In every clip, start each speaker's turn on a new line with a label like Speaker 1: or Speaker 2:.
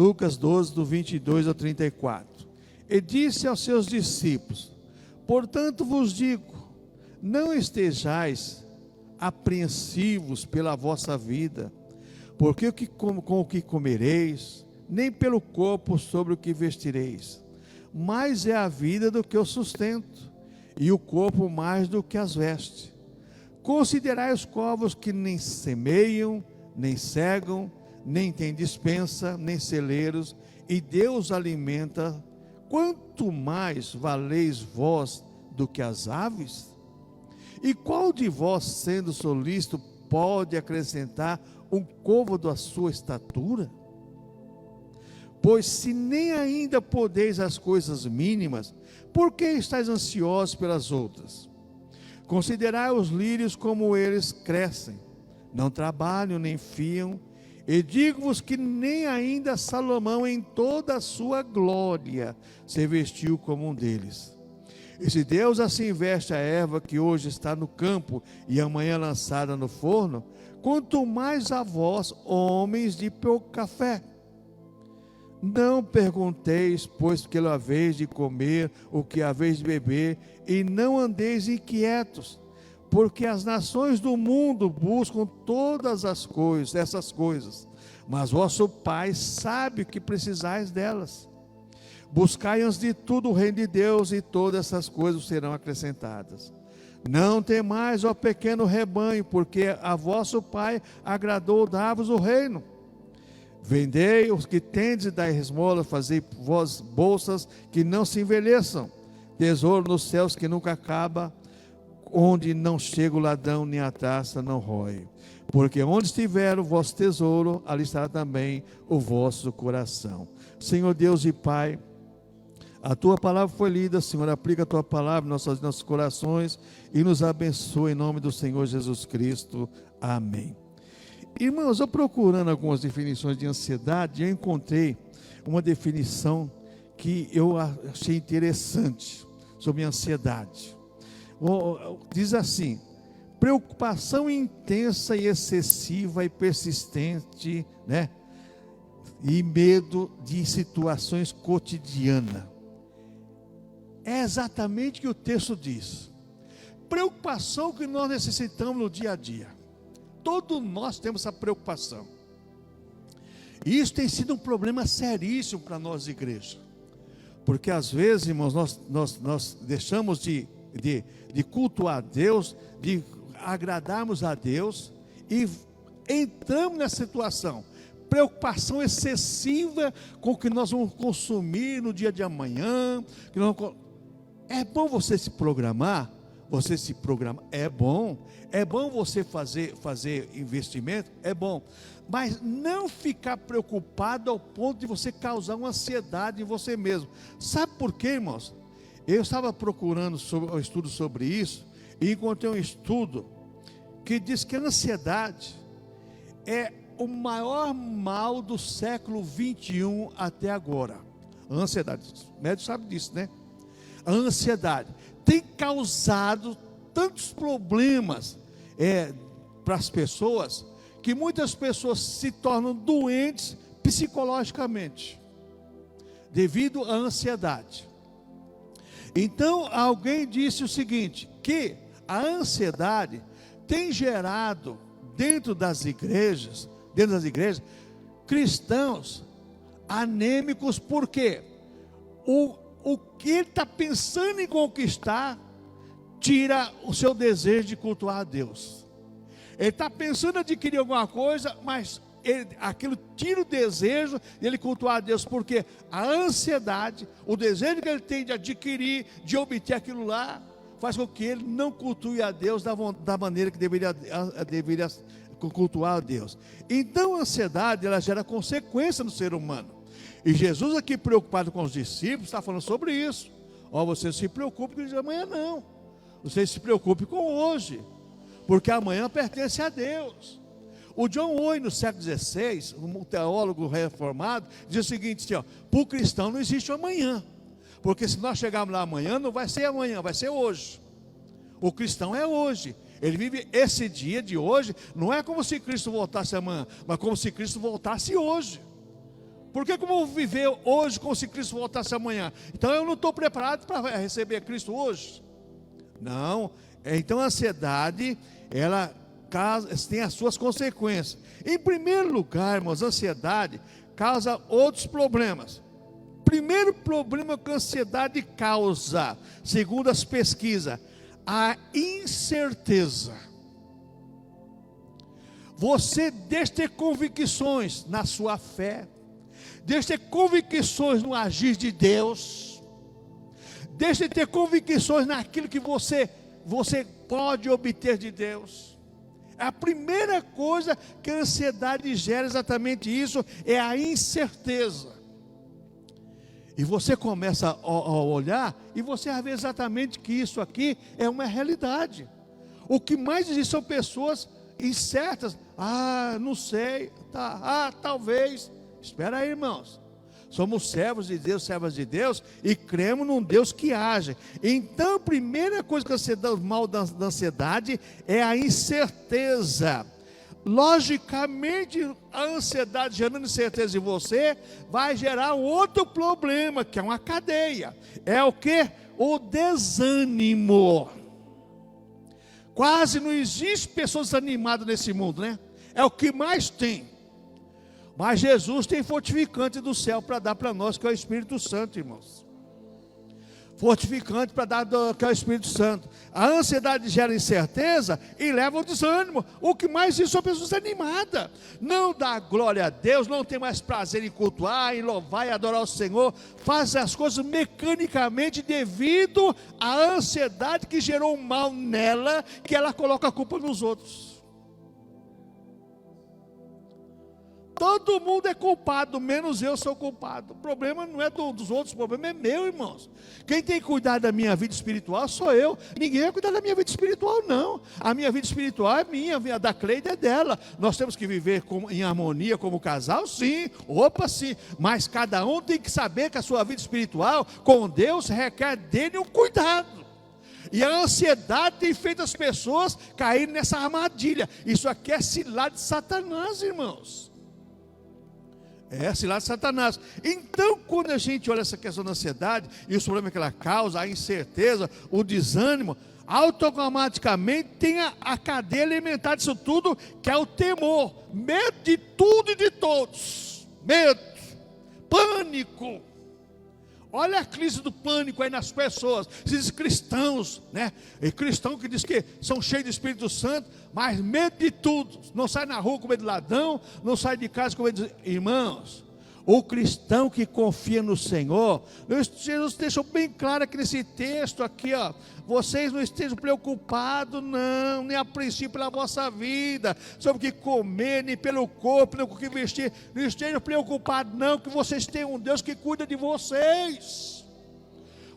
Speaker 1: Lucas 12, do 22 ao 34. E disse aos seus discípulos: portanto vos digo, não estejais apreensivos pela vossa vida, porque com o que comereis, nem pelo corpo sobre o que vestireis. Mais é a vida do que o sustento, e o corpo mais do que as vestes. Considerai os corvos que nem semeiam, nem cegam, nem têm despensa, nem celeiros, e Deus alimenta. Quanto mais valeis vós do que as aves? E qual de vós, sendo solícito, pode acrescentar um côvado à sua estatura? Pois se nem ainda podeis as coisas mínimas, por que estáis ansiosos pelas outras? Considerai os lírios como eles crescem, não trabalham nem fiam, e digo-vos que nem ainda Salomão em toda a sua glória se vestiu como um deles. E se Deus assim veste a erva que hoje está no campo e amanhã lançada no forno, quanto mais a vós, homens de pouca fé. Não pergunteis, pois, que haveis de comer, o que haveis de beber, e não andeis inquietos, porque as nações do mundo buscam todas essas coisas, mas vosso Pai sabe que precisais delas. Buscai antes de tudo o reino de Deus, e todas essas coisas serão acrescentadas. Não temais, ó pequeno rebanho, porque a vosso Pai agradou dar-vos o reino. Vendei os que tendes e dai esmola, fazei vós bolsas que não se envelheçam, tesouro nos céus que nunca acaba, onde não chega o ladrão nem a traça não rói. Porque onde estiver o vosso tesouro, ali estará também o vosso coração. Senhor Deus e Pai, a Tua palavra foi lida, Senhor, aplica a Tua palavra em nossos corações e nos abençoa em nome do Senhor Jesus Cristo. Amém. Irmãos, eu procurando algumas definições de ansiedade, eu encontrei uma definição que eu achei interessante sobre ansiedade. Diz assim: preocupação intensa e excessiva e persistente, né? E medo de situações cotidianas. É exatamente o que o texto diz. Preocupação que nós necessitamos no dia a dia. Todos nós temos essa preocupação. E isso tem sido um problema seríssimo para nós, igreja. Porque às vezes, irmãos, nós deixamos de cultuar a Deus, de agradarmos a Deus, e entramos nessa situação. Preocupação excessiva com o que nós vamos consumir no dia de amanhã. É bom você se programar. É bom você fazer investimento, é bom, mas não ficar preocupado ao ponto de você causar uma ansiedade em você mesmo. Sabe por quê, irmãos? Eu estava procurando um estudo sobre isso e encontrei um estudo que diz que a ansiedade é o maior mal do século 21 até agora. A ansiedade, o médico sabe disso, né? A ansiedade tem causado tantos problemas para as pessoas, que muitas pessoas se tornam doentes psicologicamente, devido à ansiedade. Então, alguém disse o seguinte, que a ansiedade tem gerado dentro das igrejas, cristãos anêmicos, porque o que ele está pensando em conquistar tira o seu desejo de cultuar a Deus. Ele está pensando em adquirir alguma coisa, mas aquilo tira o desejo de ele cultuar a Deus, porque a ansiedade, o desejo que ele tem de adquirir, de obter aquilo lá, faz com que ele não cultue a Deus da maneira que deveria cultuar a Deus. Então a ansiedade, ela gera consequência no ser humano. E Jesus aqui, preocupado com os discípulos, está falando sobre isso. Você se preocupe com o dia de amanhã, não. Você se preocupe com hoje, porque amanhã pertence a Deus. O John Owen, no século XVI, um teólogo reformado, diz o seguinte, para o cristão não existe o amanhã, porque se nós chegarmos lá amanhã, não vai ser amanhã, vai ser hoje. O cristão é hoje. Ele vive esse dia de hoje, não é como se Cristo voltasse amanhã, mas como se Cristo voltasse hoje. Por que eu vou viver hoje como se Cristo voltasse amanhã? Então eu não estou preparado para receber Cristo hoje? Não. Então a ansiedade, ela tem as suas consequências. Em primeiro lugar, irmãos, a ansiedade causa outros problemas. Primeiro problema que a ansiedade causa, segundo as pesquisas, a incerteza. Você deixa de ter convicções na sua fé, deixa de ter convicções no agir de Deus, deixa de ter convicções naquilo que você pode obter de Deus. A primeira coisa que a ansiedade gera, exatamente isso, é a incerteza. E você começa a olhar, e você vê exatamente que isso aqui é uma realidade. O que mais existe são pessoas incertas. Não sei, talvez. Espera aí, irmãos. Somos servos de Deus, servas de Deus, e cremos num Deus que age. Então, a primeira coisa que você dá mal da ansiedade é a incerteza. Logicamente, a ansiedade gerando incerteza em você vai gerar um outro problema, que é uma cadeia. É o que? O desânimo. Quase não existe pessoas desanimadas nesse mundo, né? É o que mais tem. Mas Jesus tem fortificante do céu para dar para nós, que é o Espírito Santo, irmãos. Fortificante para dar, que é o Espírito Santo. A ansiedade gera incerteza e leva ao desânimo. O que mais isso são pessoas animadas. Não dá glória a Deus, não tem mais prazer em cultuar, em louvar e adorar o Senhor. Faz as coisas mecanicamente devido à ansiedade que gerou um mal nela, que ela coloca a culpa nos outros. Todo mundo é culpado, menos eu sou culpado. O problema não é dos outros, o problema é meu, irmãos. Quem tem que cuidar da minha vida espiritual sou eu. Ninguém vai cuidar da minha vida espiritual, não. A minha vida espiritual é minha, a da Cleide é dela. Nós temos que viver em harmonia como casal, sim. Opa, sim. Mas cada um tem que saber que a sua vida espiritual com Deus requer dele um cuidado. E a ansiedade tem feito as pessoas caírem nessa armadilha. Isso aqui é cilada de Satanás, irmãos. É cilada de Satanás. Então, quando a gente olha essa questão da ansiedade e os problemas que ela causa, a incerteza, o desânimo, automaticamente tem a cadeia alimentar disso tudo, que é o temor, medo de tudo e de todos, medo, pânico. Olha a crise do pânico aí nas pessoas, esses cristãos, né? E cristão que diz que são cheios do Espírito Santo, mas medo de tudo. Não sai na rua com medo de ladrão, não sai de casa com medo de... Irmãos, o cristão que confia no Senhor, Jesus deixou bem claro aqui nesse texto aqui, ó. Vocês não estejam preocupados, não, nem a princípio pela vossa vida, sobre o que comer, nem pelo corpo, nem com o que vestir. Não estejam preocupados, não, que vocês têm um Deus que cuida de vocês.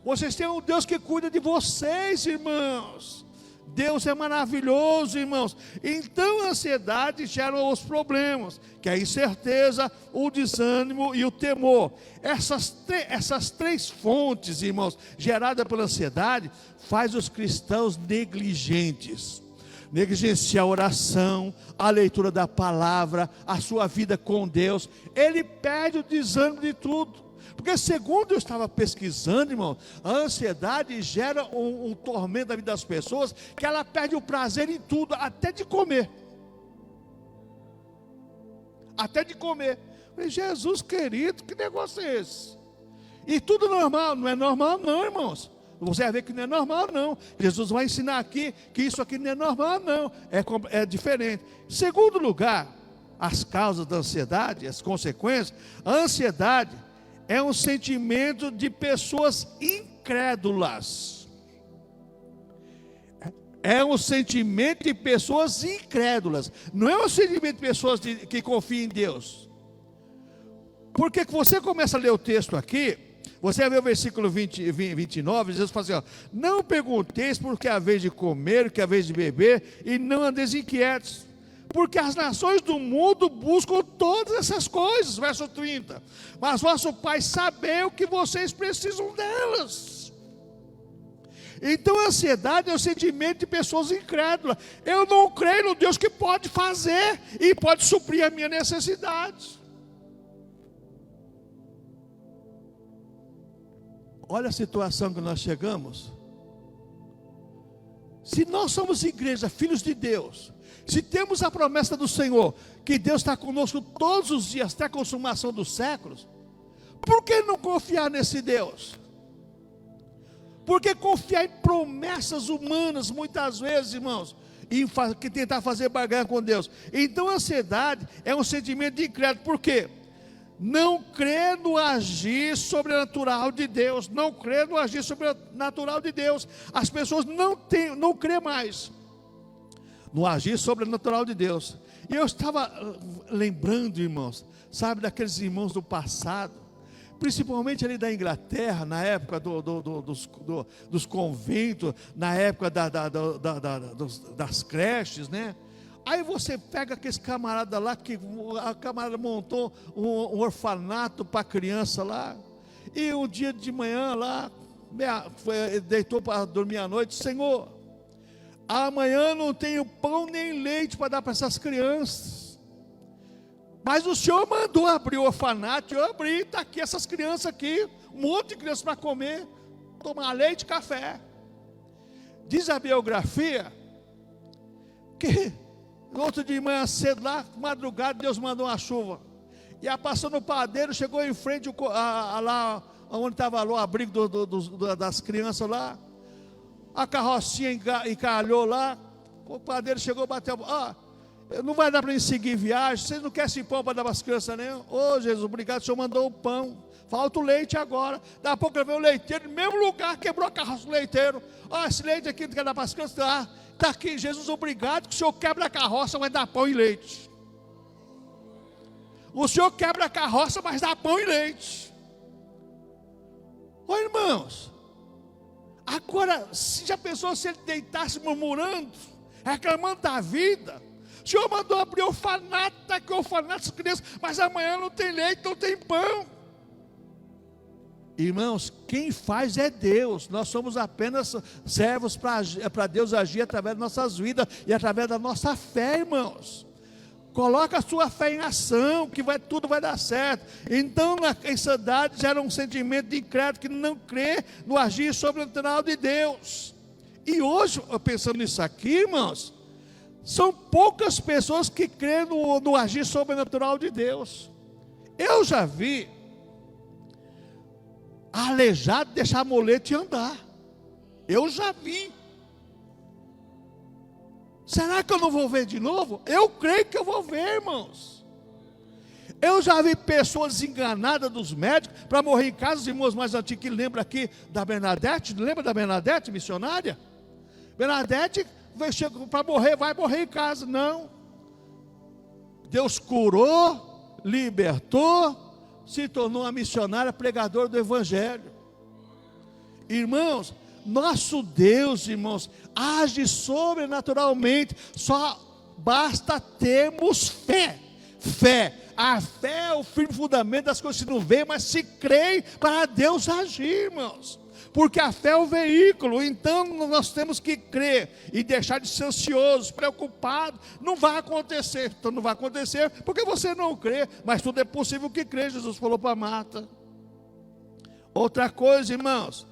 Speaker 1: Vocês têm um Deus que cuida de vocês, irmãos. Deus é maravilhoso, irmãos. Então a ansiedade gera os problemas, que é a incerteza, o desânimo e o temor. Essas três fontes, irmãos, geradas pela ansiedade, faz os cristãos negligentes. Negligenciar a oração, a leitura da palavra, a sua vida com Deus. Ele perde o desânimo de tudo. Porque segundo eu estava pesquisando, irmão, a ansiedade gera um tormento na vida das pessoas, que ela perde o prazer em tudo, até de comer. Até de comer. Falei, Jesus querido, que negócio é esse? E tudo normal, não é normal não, irmãos. Você vai ver que não é normal não. Jesus vai ensinar aqui que isso aqui não é normal não, é diferente. Segundo lugar, as causas da ansiedade, as consequências, a ansiedade é um sentimento de pessoas incrédulas. É um sentimento de pessoas incrédulas. Não é um sentimento de pessoas que confiam em Deus. Porque você começa a ler o texto aqui, você vai ver o versículo 29, Jesus fala assim, ó, não pergunteis por que é a vez de comer, que é a vez de beber, e não andeis inquietos. Porque as nações do mundo buscam todas essas coisas, verso 30. Mas vosso Pai sabe o que vocês precisam delas. Então a ansiedade é o sentimento de pessoas incrédulas. Eu não creio no Deus que pode fazer e pode suprir a minha necessidade. olha a situação que nós chegamos. Se nós somos igreja, filhos de Deus, se temos a promessa do Senhor, que Deus está conosco todos os dias, até a consumação dos séculos, por que não confiar nesse Deus? Por que confiar em promessas humanas, muitas vezes, irmãos, e que tentar fazer barganha com Deus? Então a ansiedade é um sentimento de incrédulo. Por quê? Não crê no agir sobrenatural de Deus. Não crê no agir sobrenatural de Deus. As pessoas não crê mais no agir sobrenatural de Deus. E eu estava lembrando, irmãos, sabe, daqueles irmãos do passado, principalmente ali da Inglaterra, na época dos conventos, na época das creches, né? Aí você pega aqueles camaradas lá, que a camarada montou um orfanato para criança lá, e um dia de manhã lá, deitou para dormir à noite: Senhor, amanhã não tenho pão nem leite para dar para essas crianças, mas o Senhor mandou abrir o orfanato, eu abri, está aqui essas crianças aqui, um monte de crianças para comer, tomar leite e café. Diz a biografia que no outro dia de manhã cedo lá, madrugada, Deus mandou uma chuva, e a passou no padeiro, chegou em frente lá onde estava o abrigo das crianças lá, a carrocinha encalhou lá, o padeiro chegou, bateu: não vai dar para seguir viagem, vocês não querem esse pão para dar para as crianças, né? Ô Jesus, obrigado, o Senhor mandou o pão, falta o leite agora. Daqui a pouco veio o leiteiro, no mesmo lugar, quebrou a carroça do leiteiro: esse leite aqui não quer dar para as crianças? Está aqui, Jesus, obrigado, que o Senhor quebra a carroça, mas dá pão e leite. O Senhor quebra a carroça, mas dá pão e leite. Ô irmãos, agora, se já pensou se ele deitasse murmurando, reclamando da vida? O Senhor mandou abrir orfanato, está aqui o orfanato das crianças, mas amanhã não tem leite, não tem pão. Irmãos, quem faz é Deus. Nós somos apenas servos para Deus agir através de nossas vidas e através da nossa fé, irmãos. Coloca a sua fé em ação, que tudo vai dar certo. Então a ansiedade gera um sentimento de incrédulo, que não crê no agir sobrenatural de Deus. E hoje, pensando nisso aqui, irmãos, são poucas pessoas que crêem no agir sobrenatural de Deus. Eu já vi aleijado deixar muleta e andar. Eu já vi. Será que eu não vou ver de novo? Eu creio que eu vou ver, irmãos. Eu já vi pessoas enganadas dos médicos para morrer em casa. Os irmãos mais antigos que lembram aqui da Bernadette. Lembra da Bernadette, missionária? Bernadette chegou para morrer, vai morrer em casa. Não. Deus curou, libertou, se tornou uma missionária, pregadora do Evangelho. Irmãos, nosso Deus, irmãos, age sobrenaturalmente. Só basta termos fé. Fé. A fé é o firme fundamento das coisas que não vê, mas se crê para Deus agir, irmãos. Porque a fé é o veículo. Então nós temos que crer e deixar de ser ansioso, preocupado. Não vai acontecer. Então não vai acontecer porque você não crê, mas tudo é possível que crê. Jesus falou para Marta. Outra coisa, irmãos,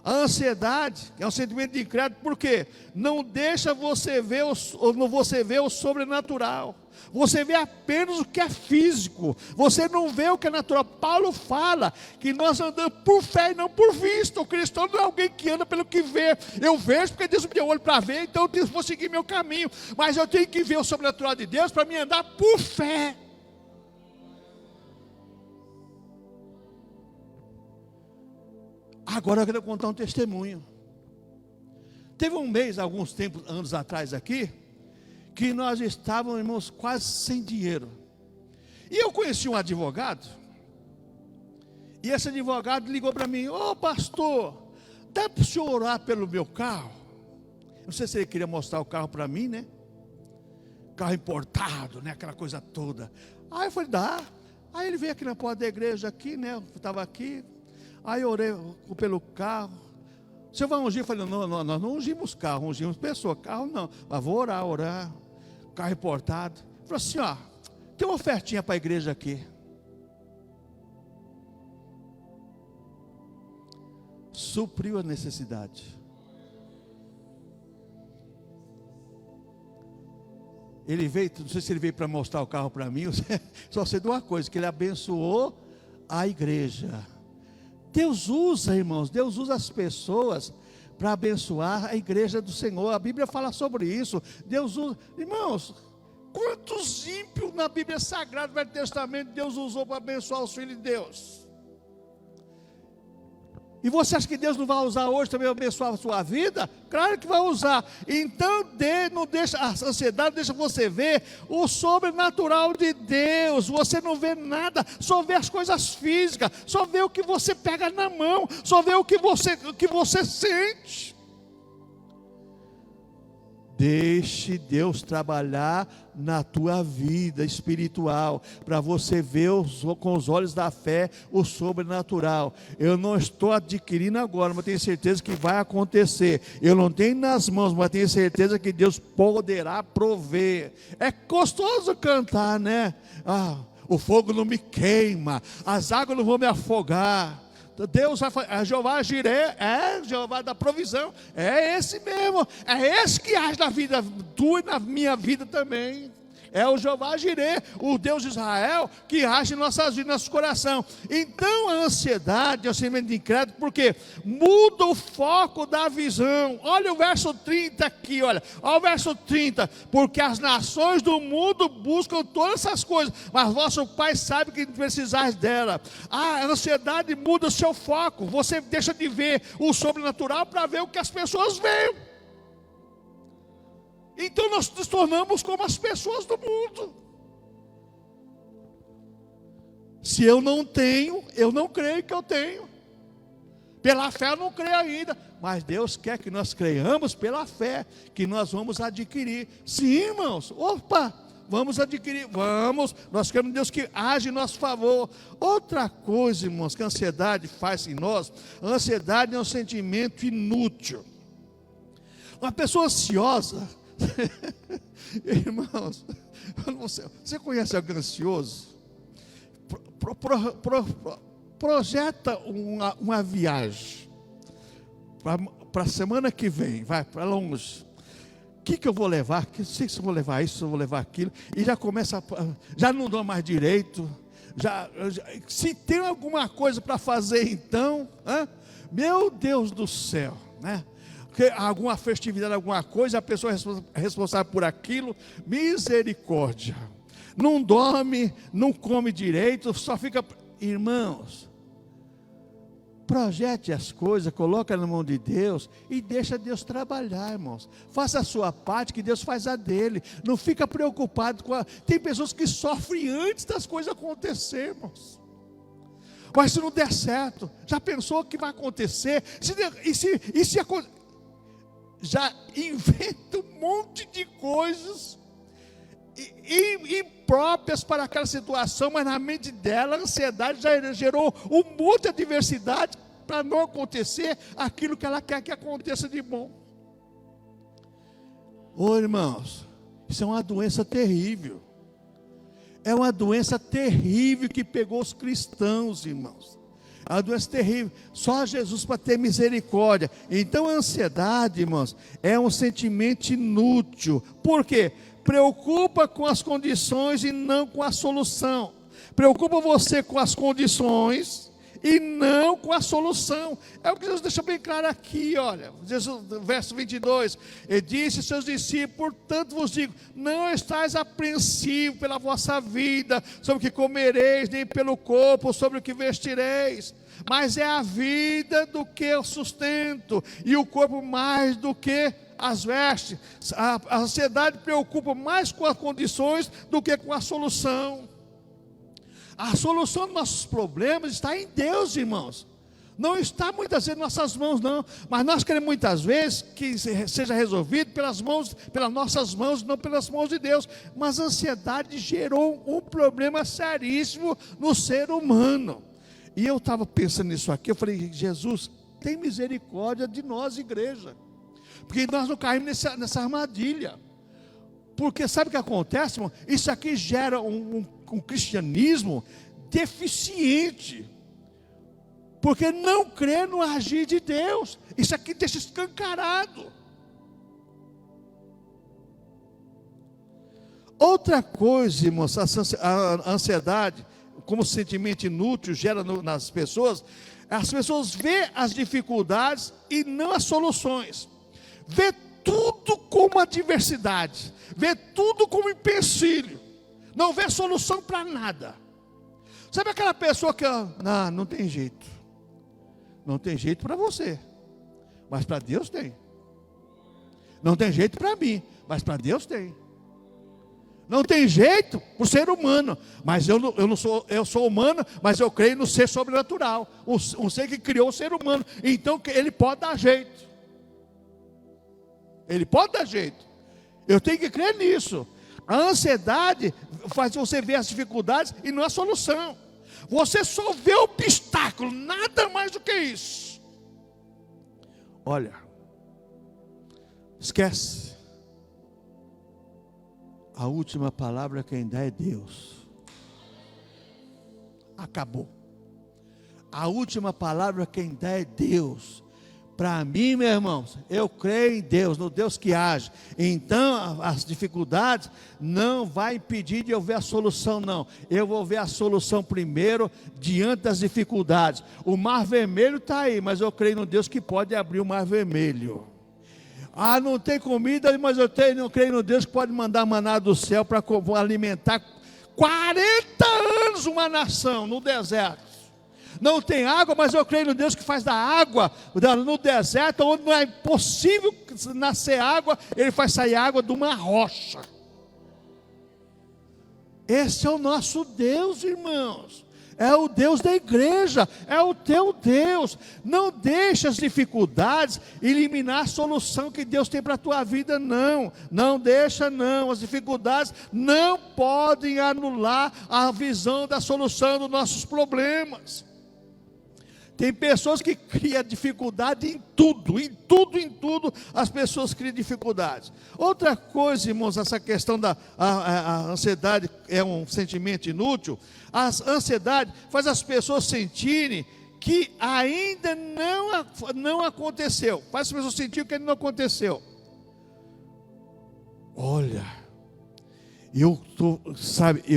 Speaker 1: a ansiedade é um sentimento de incrédulo, porque não deixa você ver o sobrenatural. Você vê apenas o que é físico, você não vê o que é natural. Paulo fala que nós andamos por fé e não por vista. O cristão não é alguém que anda pelo que vê. Eu vejo porque Deus me deu olho para ver, então eu vou seguir meu caminho. Mas eu tenho que ver o sobrenatural de Deus para me andar por fé. Agora eu quero contar um testemunho. Teve um mês, anos atrás aqui, que nós estávamos, irmãos, quase sem dinheiro. E eu conheci um advogado, e esse advogado ligou para mim: ô pastor, dá para o senhor orar pelo meu carro? Não sei se ele queria mostrar o carro para mim, né? Carro importado, né? Aquela coisa toda. Aí eu falei: dá. Aí ele veio aqui na porta da igreja, aqui, né? Eu estava aqui. Aí eu orei pelo carro. O senhor vai ungir? Eu falei: não, nós não ungimos carro, ungimos pessoa. Carro não, mas vou orar. Carro importado. Ele falou assim: ó, tem uma ofertinha para a igreja aqui. supriu a necessidade. Ele veio, não sei se ele veio para mostrar o carro para mim, só sei de uma coisa, que ele abençoou a igreja. Deus usa, irmãos, Deus usa as pessoas para abençoar a igreja do Senhor. A Bíblia fala sobre isso. Deus usa, irmãos, quantos ímpios na Bíblia Sagrada, no Velho Testamento, Deus usou para abençoar os filhos de Deus? E você acha que Deus não vai usar hoje também para abençoar a sua vida? Claro que vai usar. Então não deixa, a ansiedade deixa você ver o sobrenatural de Deus. Você não vê nada, só vê as coisas físicas, só vê o que você pega na mão, só vê o que você sente. Deixe Deus trabalhar na tua vida espiritual, para você ver com os olhos da fé o sobrenatural. Eu não estou adquirindo agora, mas tenho certeza que vai acontecer. Eu não tenho nas mãos, mas tenho certeza que Deus poderá prover. É gostoso cantar, né? O fogo não me queima, as águas não vão me afogar. Deus vai fazer, Jeová Jireh, Jeová da provisão, é esse mesmo, é esse que age na vida tua e na minha vida também. É o Jeová Jireh, o Deus de Israel, que age em nossas vidas, nosso coração. Então a ansiedade é o sentimento de incrédulo, porque muda o foco da visão. Olha o verso 30 aqui, olha o verso 30, porque as nações do mundo buscam todas essas coisas, mas vosso Pai sabe que precisais dela. A ansiedade muda o seu foco, você deixa de ver o sobrenatural para ver o que as pessoas veem. Então nós nos tornamos como as pessoas do mundo. Se eu não tenho, eu não creio que eu tenho. Pela fé eu não creio ainda, mas Deus quer que nós creiamos pela fé, que nós vamos adquirir. Sim, irmãos, vamos adquirir, nós queremos Deus que age em nosso favor. Outra coisa, irmãos, que a ansiedade faz em nós, a ansiedade é um sentimento inútil. Uma pessoa ansiosa, irmãos, você conhece alguém ansioso? Projeta uma viagem para a semana que vem, vai para longe. O que eu vou levar? Não sei se eu vou levar isso, se eu vou levar aquilo. E já começa, já não dou mais direito. Se tem alguma coisa para fazer então, meu Deus do céu, né? Alguma festividade, alguma coisa, a pessoa é responsável por aquilo, misericórdia, não dorme, não come direito, só fica, irmãos, projete as coisas, coloca na mão de Deus e deixa Deus trabalhar, irmãos. Faça a sua parte, que Deus faz a dele. Não fica preocupado tem pessoas que sofrem antes das coisas acontecerem, irmãos. Mas se não der certo, já pensou o que vai acontecer? Já inventa um monte de coisas impróprias para aquela situação, mas na mente dela a ansiedade já gerou um monte de adversidade para não acontecer aquilo que ela quer que aconteça de bom. Irmãos, isso é uma doença terrível. É uma doença terrível que pegou os cristãos, irmãos. É uma doença terrível, só Jesus para ter misericórdia. Então a ansiedade, irmãos, é um sentimento inútil. Por quê? Preocupa com as condições e não com a solução. Preocupa você com as condições e não com a solução. É o que Jesus deixa bem claro aqui, olha, Jesus, verso 22, ele disse aos seus discípulos: portanto vos digo, não estáis apreensivos pela vossa vida, sobre o que comereis, nem pelo corpo, sobre o que vestireis, mas é a vida do que o sustento, e o corpo mais do que as vestes. A ansiedade preocupa mais com as condições do que com a solução. A solução dos nossos problemas está em Deus, irmãos. Não está muitas vezes em nossas mãos, não. Mas nós queremos muitas vezes que seja resolvido pelas nossas mãos, não pelas mãos de Deus. Mas a ansiedade gerou um problema seríssimo no ser humano. E eu estava pensando nisso aqui, eu falei: Jesus, tem misericórdia de nós, igreja. Porque nós não caímos nessa armadilha. Porque sabe o que acontece, irmão? Isso aqui gera um cristianismo deficiente. porque não crê no agir de Deus. Isso aqui deixa escancarado. Outra coisa, irmãos, a ansiedade, como sentimento inútil, gera nas pessoas, as pessoas vê as dificuldades e não as soluções, vê tudo como adversidade, vê tudo como empecilho, não vê solução para nada. Sabe aquela pessoa que não tem jeito, não tem jeito para você, mas para Deus tem. Não tem jeito para mim, mas para Deus tem. Não tem jeito para o ser humano, mas eu sou humano, mas eu creio no ser sobrenatural, um ser que criou o ser humano, então ele pode dar jeito. Ele pode dar jeito. Eu tenho que crer nisso. A ansiedade faz você ver as dificuldades e não a solução. Você só vê o obstáculo, nada mais do que isso. Olha, esquece. A última palavra quem dá é Deus. Acabou. A última palavra quem dá é Deus. Para mim, meus irmãos, eu creio em Deus, no Deus que age. Então, as dificuldades não vai impedir de eu ver a solução, não. Eu vou ver a solução primeiro, diante das dificuldades. O mar vermelho está aí, mas eu creio no Deus que pode abrir o mar vermelho. Não tem comida, mas eu creio no Deus que pode mandar maná do céu para alimentar 40 anos uma nação no deserto. Não tem água, mas eu creio no Deus que faz da água no deserto, onde não é possível nascer água, Ele faz sair água de uma rocha. Esse é o nosso Deus, irmãos. É o Deus da igreja, é o teu Deus. Não deixe as dificuldades eliminar a solução que Deus tem para a tua vida, não. Não deixa, não. As dificuldades não podem anular a visão da solução dos nossos problemas. Tem pessoas que criam dificuldade em tudo, as pessoas criam dificuldades. Outra coisa, irmãos, essa questão da a ansiedade é um sentimento inútil. A ansiedade faz as pessoas sentirem que ainda não aconteceu. Faz as pessoas sentirem que ainda não aconteceu. Olha, eu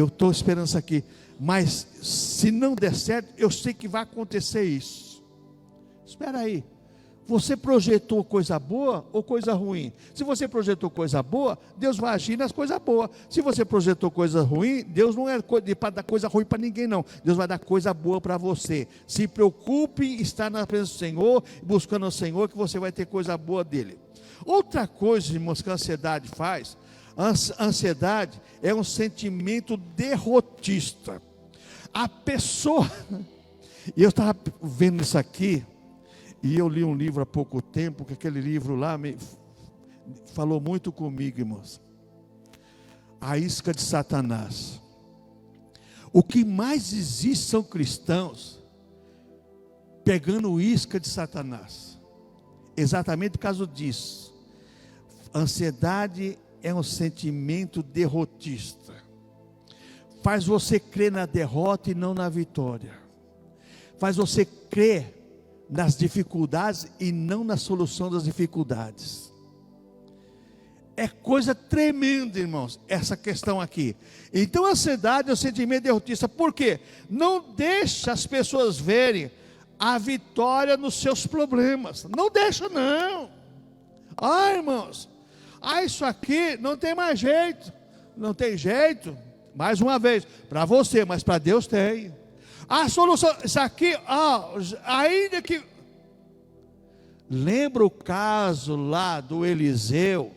Speaker 1: estou esperando isso aqui. Mas se não der certo, eu sei que vai acontecer isso. Espera aí, você projetou coisa boa ou coisa ruim? Se você projetou coisa boa, Deus vai agir nas coisas boas. Se você projetou coisa ruim, Deus não é para dar coisa ruim para ninguém, não. Deus vai dar coisa boa para você. Se preocupe em estar na presença do Senhor, buscando o Senhor, que você vai ter coisa boa dele. Outra coisa, irmãos, que a ansiedade faz, a ansiedade é um sentimento derrotista. A pessoa, e eu estava vendo isso aqui, e eu li um livro há pouco tempo, que aquele livro lá falou muito comigo, irmãos. A isca de Satanás. O que mais existe são cristãos pegando isca de Satanás. Exatamente por causa disso. Ansiedade é um sentimento derrotista. Faz você crer na derrota e não na vitória. Faz você crer nas dificuldades e não na solução das dificuldades. É coisa tremenda, irmãos, essa questão aqui. Então a ansiedade é um sentimento derrotista. Por quê? Não deixa as pessoas verem a vitória nos seus problemas. Não deixa, não. Irmãos, isso aqui não tem mais jeito. Não tem jeito. Mais uma vez, para você, mas para Deus tem. A solução, isso aqui, ainda que... Lembra o caso lá do Eliseu,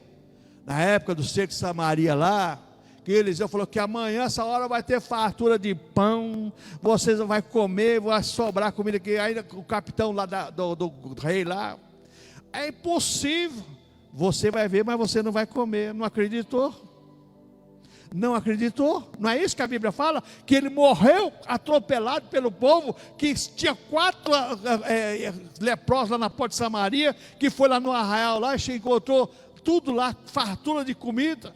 Speaker 1: na época do cerco de Samaria lá, que Eliseu falou que amanhã essa hora vai ter fartura de pão, vocês vão comer, vai sobrar comida, que ainda o capitão lá do rei lá, é impossível, você vai ver, mas você não vai comer. Não acreditou? Não acreditou? Não é isso que a Bíblia fala? Que ele morreu atropelado pelo povo, que tinha 4 leprosos lá na porta de Samaria, que foi lá no arraial lá e encontrou tudo lá, fartura de comida.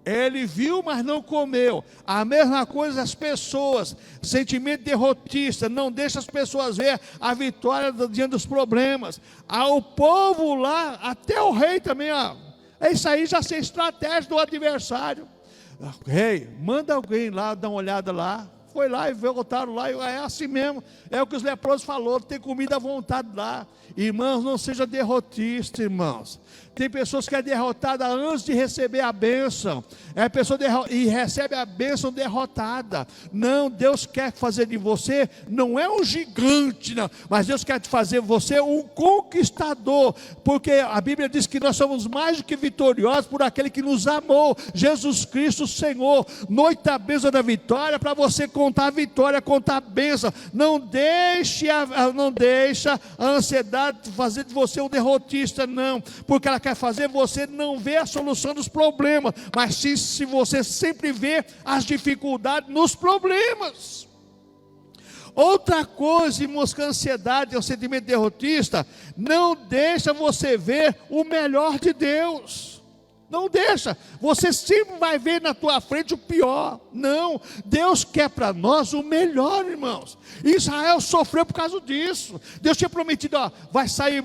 Speaker 1: Ele viu, mas não comeu. A mesma coisa as pessoas, sentimento derrotista, não deixa as pessoas ver a vitória diante dos problemas. O povo lá, até o rei também, isso aí já é estratégia do adversário. Rei, manda alguém lá dar uma olhada lá. Foi lá e voltaram lá, é assim mesmo, é o que os leprosos falaram, tem comida à vontade lá. Irmãos, não seja derrotista, irmãos. Tem pessoas que é derrotada antes de receber a bênção, a pessoa e recebe a bênção derrotada. Não, Deus quer fazer de você, não é um gigante, não, mas Deus quer fazer você um conquistador, porque a Bíblia diz que nós somos mais do que vitoriosos por aquele que nos amou, Jesus Cristo Senhor. Noite da bênção da vitória, para você contar a vitória, contar a bênção. Não deixa a ansiedade fazer de você um derrotista, não, porque ela quer fazer você não ver a solução dos problemas, mas sim se você sempre vê as dificuldades nos problemas. Outra coisa, irmãos, que a ansiedade é um sentimento derrotista, não deixa você ver o melhor de Deus. Não deixa, você sempre vai ver na tua frente o pior. Não, Deus quer para nós o melhor, irmãos. Israel sofreu por causa disso. Deus tinha prometido, vai sair,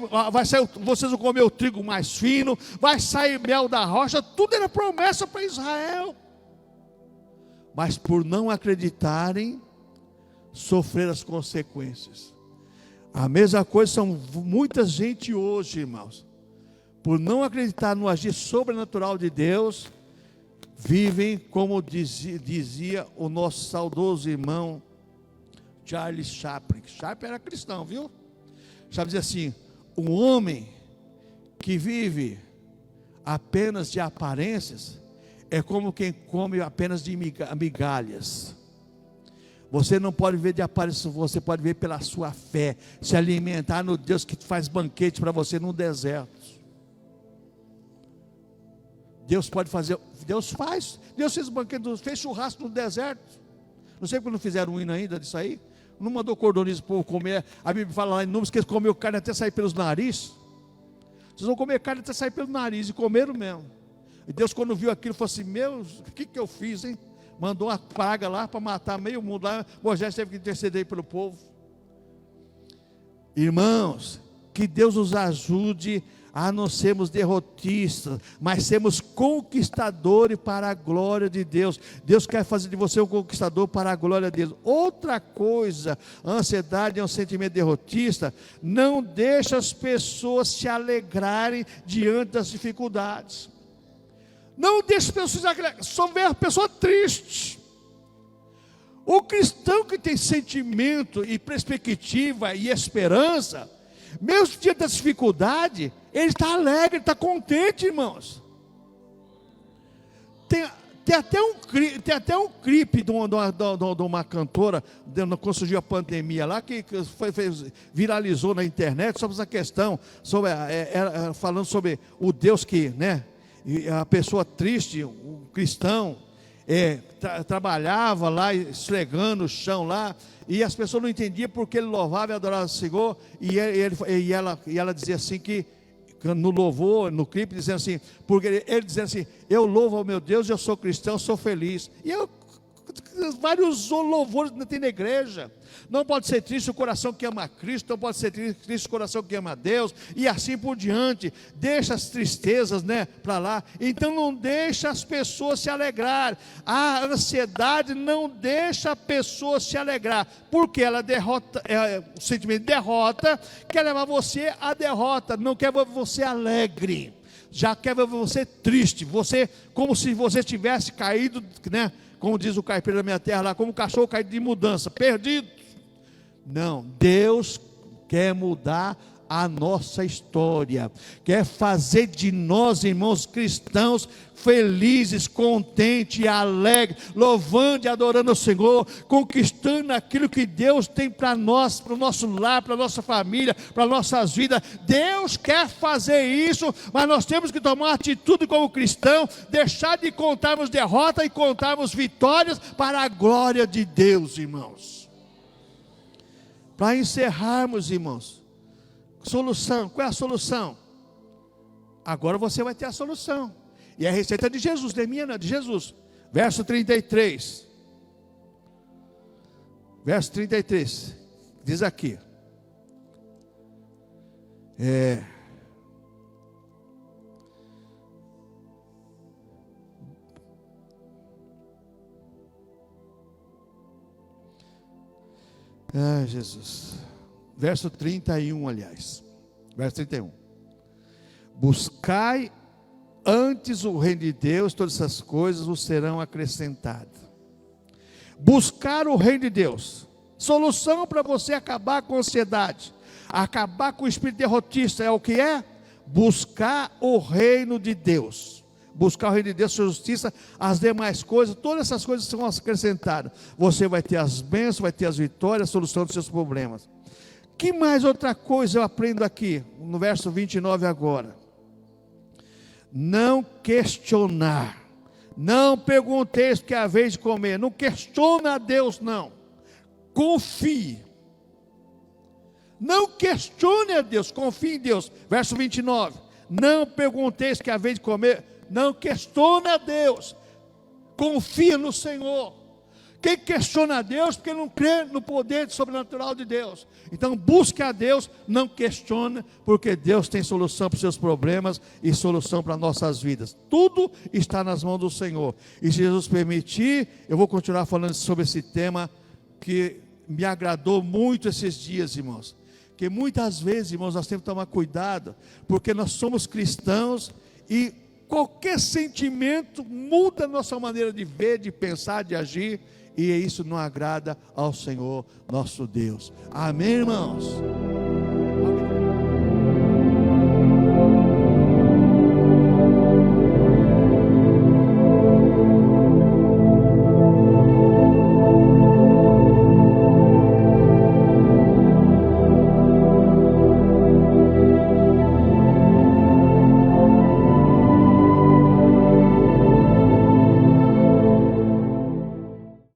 Speaker 1: vocês vão comer o trigo mais fino, vai sair mel da rocha, tudo era promessa para Israel. Mas por não acreditarem, sofreram as consequências. A mesma coisa são muita gente hoje, irmãos. Por não acreditar no agir sobrenatural de Deus, vivem como dizia o nosso saudoso irmão Charles Chaplin. Chaplin era cristão, viu? Chaplin dizia assim: um homem que vive apenas de aparências é como quem come apenas de migalhas. Você não pode ver de aparências, você pode ver pela sua fé, se alimentar no Deus que faz banquete para você no deserto. Deus pode fazer, Deus fez banquete, fez churrasco no deserto. Não sei porque não fizeram um hino ainda disso aí. Não mandou cordonizo para o povo comer. A Bíblia fala lá em Números que eles comeram carne até sair pelos narizes. Vocês vão comer carne até sair pelo nariz, e comeram mesmo. E Deus, quando viu aquilo, falou assim: meu, o que eu fiz, hein? Mandou uma praga lá para matar meio mundo lá. Moisés teve que interceder pelo povo. Irmãos, que Deus nos ajude a não sermos derrotistas, mas sermos conquistadores para a glória de Deus. Deus quer fazer de você um conquistador para a glória de Deus. Outra coisa, a ansiedade é um sentimento derrotista, não deixa as pessoas se alegrarem diante das dificuldades. Não deixa as pessoas se alegrarem, só vê a pessoa triste. O cristão que tem sentimento e perspectiva e esperança, mesmo diante da dificuldade, ele está alegre, está contente, irmãos. Tem até um clipe de uma cantora, quando surgiu a pandemia lá, que viralizou na internet sobre essa questão, falando sobre o Deus que, né, a pessoa triste, o cristão, trabalhava lá esfregando o chão lá, e as pessoas não entendiam porque ele louvava e adorava o Senhor, e ela dizia assim que no louvor, no clipe, dizendo assim, porque ele dizendo assim: eu louvo ao meu Deus, eu sou cristão, sou feliz. E vários louvores tem na igreja. Não pode ser triste o coração que ama a Cristo, não pode ser triste o coração que ama a Deus, e assim por diante. Deixa as tristezas, né, para lá. Então não deixa as pessoas se alegrar. A ansiedade não deixa a pessoa se alegrar, porque ela derrota, o sentimento de derrota quer levar você à derrota, não quer ver você alegre, já quer ver você triste, você como se você tivesse caído, né, como diz o caipira da minha terra lá, como um cachorro caído de mudança, perdido. Não, Deus quer mudar a nossa história, quer fazer de nós, irmãos cristãos, felizes, contentes e alegres, louvando e adorando o Senhor, conquistando aquilo que Deus tem para nós, para o nosso lar, para a nossa família, para nossas vidas. Deus quer fazer isso, mas nós temos que tomar uma atitude como cristão, deixar de contarmos derrota e contarmos vitórias para a glória de Deus, irmãos. Para encerrarmos, irmãos, solução, qual é a solução? Agora você vai ter a solução. E a receita é de Jesus, não é minha, não, é de Jesus. Verso 33. Verso 33. Diz aqui. Jesus. Verso 31, aliás. Verso 31. Buscai antes o reino de Deus, todas essas coisas vos serão acrescentadas. Buscar o reino de Deus. Solução para você acabar com a ansiedade, acabar com o espírito derrotista, é o que é? Buscar o reino de Deus. Buscar o reino de Deus, sua justiça, as demais coisas, todas essas coisas são acrescentadas. Você vai ter as bênçãos, vai ter as vitórias, a solução dos seus problemas. Que mais outra coisa eu aprendo aqui, no verso 29 agora? Não questionar. Não pergunteis porque é a vez de comer. Não questiona a Deus, não. Confie. Não questione a Deus, confie em Deus. Verso 29. Não pergunteis que é a vez de comer. Não questione a Deus. Confia no Senhor. Quem questiona a Deus porque não crê no poder sobrenatural de Deus. Então busque a Deus, não questione, porque Deus tem solução para os seus problemas e solução para nossas vidas. Tudo está nas mãos do Senhor. E se Jesus permitir, eu vou continuar falando sobre esse tema que me agradou muito esses dias, irmãos. Que muitas vezes, irmãos, nós temos que tomar cuidado, porque nós somos cristãos e qualquer sentimento muda a nossa maneira de ver, de pensar, de agir. E isso não agrada ao Senhor nosso Deus. Amém, irmãos?